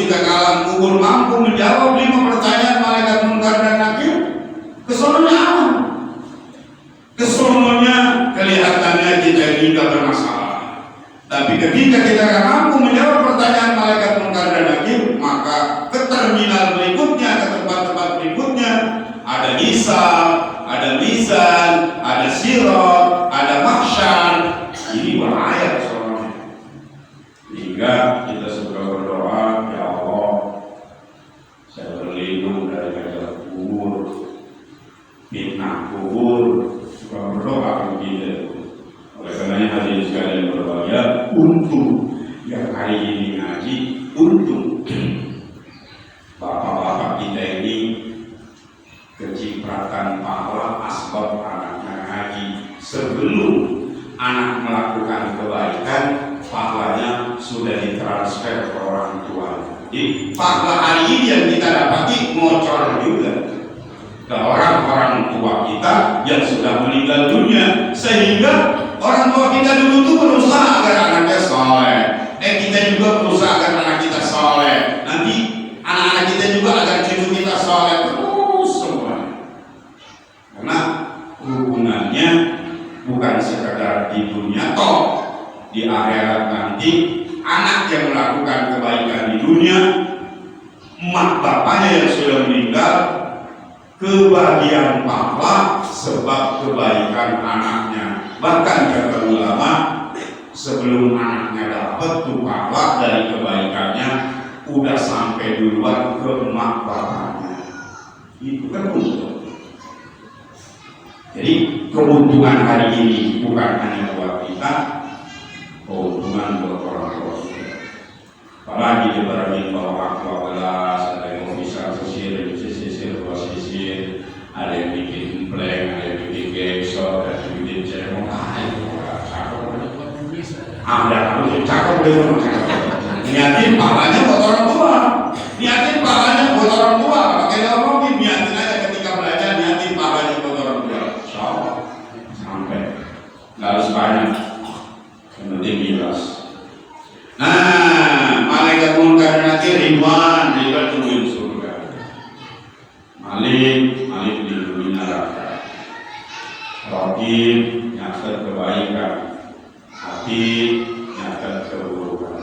ketika ke alam kubur mampu menjawab 5 pertanyaan malaikat munkar dan nakir, kesononya aman. Kesononya kelihatannya kita ini tidak bermasalah. Tapi ketika kita tidak mampu menjawab pertanyaan malaikat munkar dan nakir, maka ke terminal berikutnya, ke tempat-tempat berikutnya, ada hisab, ada mizan, ada sirat, ada mahsyar. Ini bahaya soalnya. Hingga kita suka berdoa, ya Allah, saya berlindung dari gajah kubur, fitnah kubur. Suka berdoa begitu. Oleh karenanya hadirin sekalian berbahagia, untuk yang hari ini ngaji, untuk bapak-bapak kita ini kecipratan pahala asbab anaknya ngaji. Sebelum anak melakukan kebaikan, pahalanya sudah ditransfer ke orang tua. Jadi pahala hari ini yang kita dapati ngocor juga ke orang-orang tua kita yang sudah meninggal dunia, sehingga orang tua kita dulu tuh berusaha agar anaknya soleh. Kita juga berusaha agar anak kita soleh. Nanti anak-anak kita juga agar cucu kita soleh, terus semua. Karena hubungannya bukan sekedar di dunia, toh di akhirat nanti anak yang melakukan kebaikan di dunia, emak bapaknya yang sudah meninggal, kebahagiaan pahala sebab kebaikan anaknya. Bahkan kata ulama, sebelum anaknya dapat tuh pahala dari kebaikannya, udah sampai duluan ke emak bapaknya. Itu kan untung. Jadi keuntungan hari ini bukan hanya buat kita, keuntungan buat orang tua kita. Apalagi dibanding bahwa 12 ada yang bisa sisir, dua sisir, ada yang bikin plank, ada yang bikin geksor, ada yang bikin cemong. Ada harus cakep dulu. Niatin pahalanya buat orang tua, niatin pahalanya buat orang tua. Pakai ngomongin, niatin aja ketika belajar, niatin pahalanya buat orang tua. Sampai nggak harus banyak, yang penting jelas. Nah, malaikat munkar dan nakir ridwan tungguin surga. Malik dilindungi neraka. Raqib nyatet kebaikan, hati nyatet keburukan.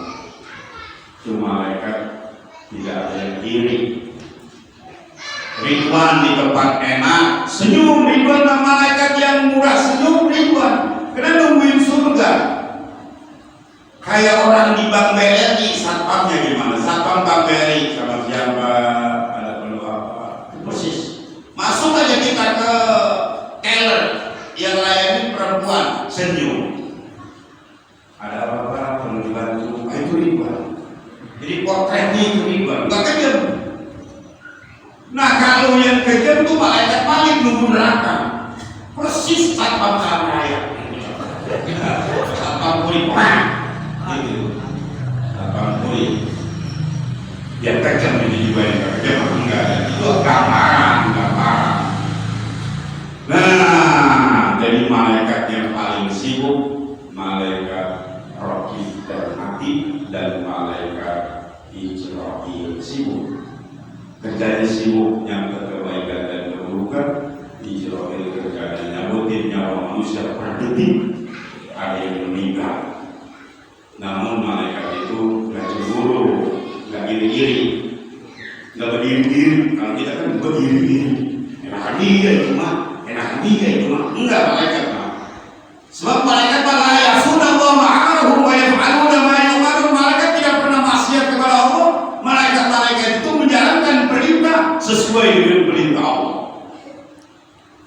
Itu malaikat tidak ada yang iri. Ridwan di tempat enak, senyum ridwan sama malaikat yang murah, senyum ridwan. Karena nungguin surga. Kayak orang di Bank BRI, satpamnya gimana? Satpam Bank BRI sama siapa? Ada perlu apa? Persis. Masuk aja kita ke teller yang layani perempuan, senyum. Ada apa-apa perlu dibantu? Itu ridwan. Jadi potretnya itu ridwan. Nggak kejam. Nah kalau yang kejam tuh malaikat Malik nunggu neraka. Persis satpam jalan raya. Satpam kulit. Gitu, 80 ya kejam ini juga yang kejam enggak, itu gambaran. Nah jadi malaikat yang paling sibuk malaikat Raqib dan Atid, dan malaikat Israfil sibuk kerjanya, sibuk nyambut kebaikan dan keburukan. Israfil kerjanya nyabutin nyawa manusia per detik, ada yang meninggal. Namun malaikat itu nggak cemburu, nggak iri-iri, nggak berdiri-diri. Kalau kita kan berdiri-diri, enakan dia itu mah, enggak malaikat mah. Sebab malaikat malah ya sudah Allah ma'aruhum wa yaf'aluna ma yu'marun. Malaikat tidak pernah maksiat kepada Allah. Malaikat itu menjalankan perintah sesuai dengan perintah Allah.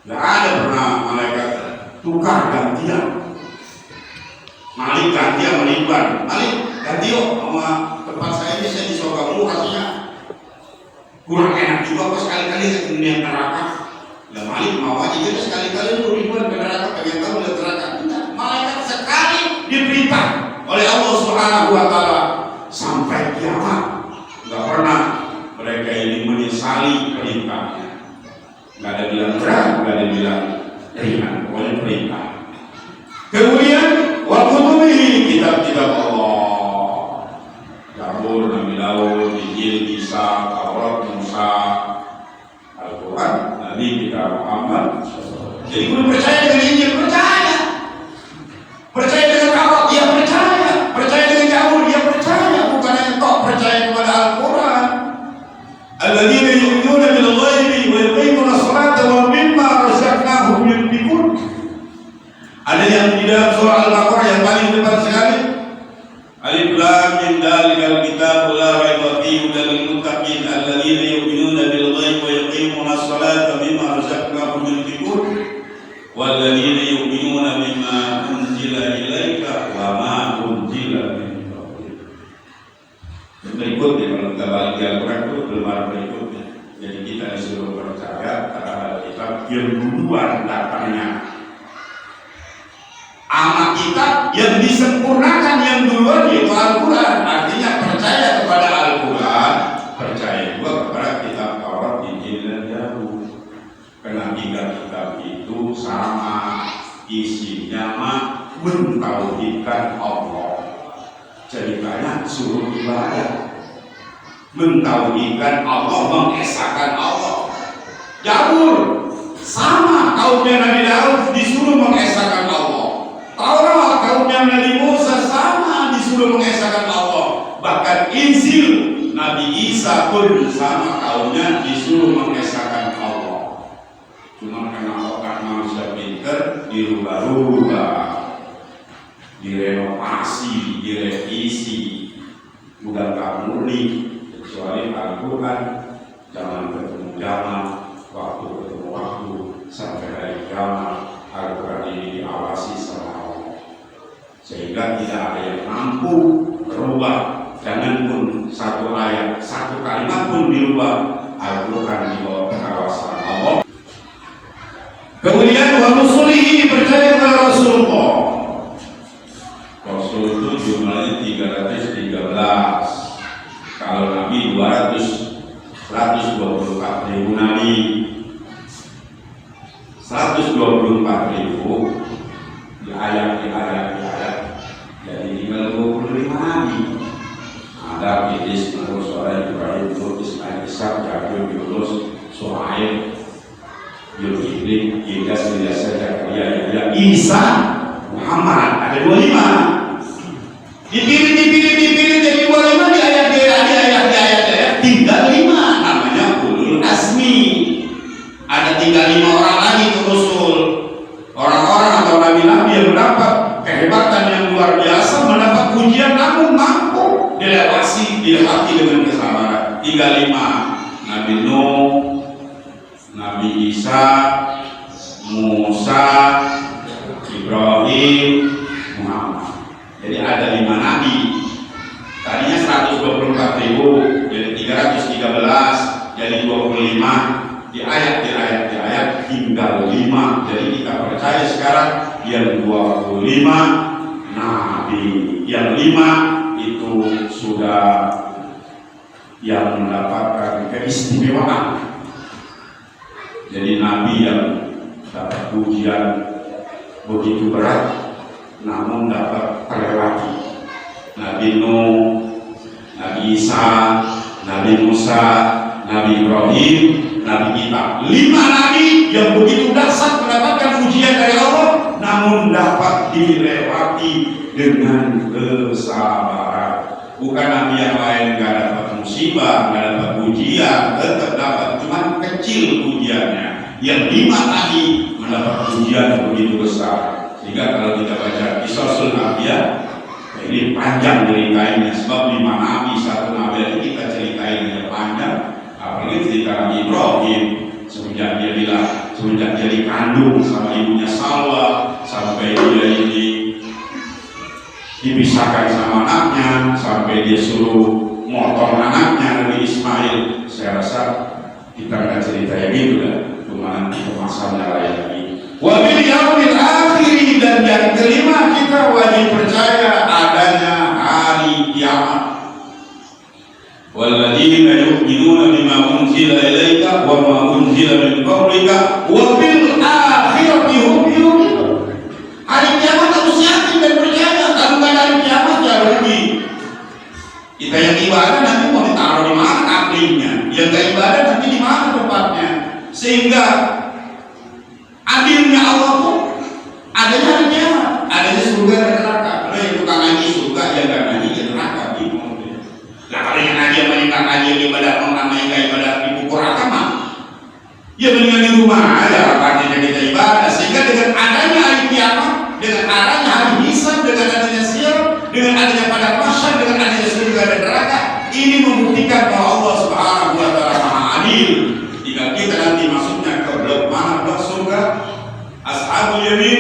Nggak ada pernah malaikat tukar gantian. Malik ganti sama Ridwan, Malik ganti yuk sama tempat saya ini, saya di surga rasanya kurang enak juga kok sekali-kali ke dunia neraka. Ya Malik mau aja jadi sekali-kali lu Ridwan ke neraka, pengen tahu lihat neraka. Tidak, malaikat sekali diperintah oleh Allah Subhanahu wa Ta'ala sampai kiamat. Nggak pernah mereka ini menyesali perintahnya. Nggak ada bilang berat, nggak ada bilang ringan, pokoknya perintah. Kemudian wa kutubihi, kitab-kitab Allah, Zabur, Nabi Daud, Injil, Isa, Taurat, Musa, Al-Quran, Nabi kita Muhammad. Jadi kudu percaya dengan Injil, percaya dengan Taurat, dia percaya dengan Zabur, dia percaya, bukan hanya tok percaya kepada Al-Quran. Alladzina yu'minuna bil ghaibi wa yuqimuna sholata wa mimma razaqnahum yunfiqun. Ada yang di dalam surah Al-Baqarah yang paling depan sekali. Alif lam mim dzalikal kitabul la raiba fihi hudal lil muttaqin alladzina yu'minuna bil ghaibi wa yuqimuna sholata wa mimma razaqnahum yunfiqun walladzina yu'minuna bima unzila ilaika wa ma unzila min qablika. Berikutnya kalau kita balik di Al-Quran itu belum ada berikutnya. Jadi kita disuruh percaya terhadap kitab yang duluan datangnya. Amal kitab yang disempurnakan yang duluan yaitu Al-Quran. Artinya percaya kepada Al-Quran, percaya juga kepada kitab Taurat, Injil dan Zabur. Karena tiga kitab itu sama isinya mah mentauhidkan Allah. Ceritanya suruh ibadah, mentauhidkan Allah, mengesahkan Allah. Zabur sama, kaumnya Nabi Daud disuruh mengesahkan Allah. Taurat kaumnya Nabi Musa sama, disuruh mengesahkan Allah. Bahkan Injil Nabi Isa pun sama, kaumnya disuruh mengesahkan Allah. Cuma karena otak manusia pinter dirubah-rubah, direnovasi, direvisi, bukan murni. Kecuali Al-Quran, zaman ketemu zaman, waktu ketemu waktu, sampai hari kiamat Al-Quran ini diawasi sama Allah, sehingga tidak ada yang mampu merubah. Jangan pun satu ayat, satu kalimat pun dirubah. Al-Quran di bawah pengawasan Allah. Kemudian wa rusulihi, percaya kepada Rasulullah. Rasul itu jumlahnya 313. Kalau Nabi 124.000 Nabi, 124.000 di ayat, jadi tinggal 25 Nabi. Ada Idris, Nuh, Soleh, Ibrahim, Lut, Ismail, Ishak, Yakub, Yunus, Shu'aib, Zulkifli, Ilyas, Ilyas, Zakaria, Yahya, Isa, Muhammad. Ada 25. Dipilih jadi 25 di ayat, tinggal 5, namanya ulul azmi. Ada tinggal 5 orang lagi ke Rasul, orang-orang atau nabi-nabi yang mendapat kehebatan yang luar biasa, mendapat ujian namun mampu dilewati dengan kesabaran. Tinggal 5, Nabi Nuh, Nabi Isa, Musa, Ibrahim, Muhammad. Jadi ada 5 nabi. Tadinya 124.000, jadi 313, jadi 25. Di ayat tinggal 5. Jadi kita percaya sekarang yang 25 nabi, yang 5 itu sudah yang mendapatkan keistimewaan. Jadi nabi yang dapat ujian begitu berat namun dapat terlewati. Nabi Nuh, Nabi Isa, Nabi Musa, Nabi Ibrahim, Nabi kita. 5 nabi yang begitu dahsyat mendapatkan ujian dari Allah namun dapat dilewati dengan kesabaran. Bukan nabi yang lain gak dapat musibah, gak dapat ujian, tetap dapat, cuma kecil ujiannya. Yang 5 tadi mendapat ujian begitu besar. Sehingga kalau kita baca Qisasul Anbiya, ini panjang ceritainnya, sebab 5 nabi, 1 nabi itu kita ceritain dengan panjang. Apalagi cerita Nabi Ibrahim, semenjak dia dikandung sama ibunya Salwa, sampai dia ini dipisahkan sama anaknya, sampai dia suruh motong anaknya Nabi Ismail. Saya rasa kita nggak cerita yang itu kan, cuma kemasannya lain lagi. Wabil yaumil akhir, dan yang kelima kita wajib percaya adanya hari kiamat. Walladzina yu'minuna bima unzila ilaika wa ma unzila min qablika wa bil akhirati hum yuqinun. Hari kiamat harus yakin dan percaya. Kalau nggak ada hari kiamat ya rugi. Kita yang ibadah nanti mau ditaruh di mana? adilnya. Yang gak ibadah nanti di mana tempatnya? Sehingga adilnya Allah pun adanya hari kiamat, adanya surga dan neraka. Kalau yang tukang ngaji surga, yang gak ngaji ya neraka. Nah kalau yang ngaji sama yang gak ngaji, yang ibadah non sama yang gak ibadah dipukul agama, ya mendingan di rumah aja artinya kita ibadah. Sehingga dengan adanya hari kiamat, dengan adanya hari hisab, dengan adanya sial, dengan adanya pada mahsyar, dengan adanya surga dan neraka, ini membuktikan bahwa Allah Subhanahu wa taala Maha Adil. Tinggal kita nanti masuknya ke blok mana, blok surga, ashabul yamin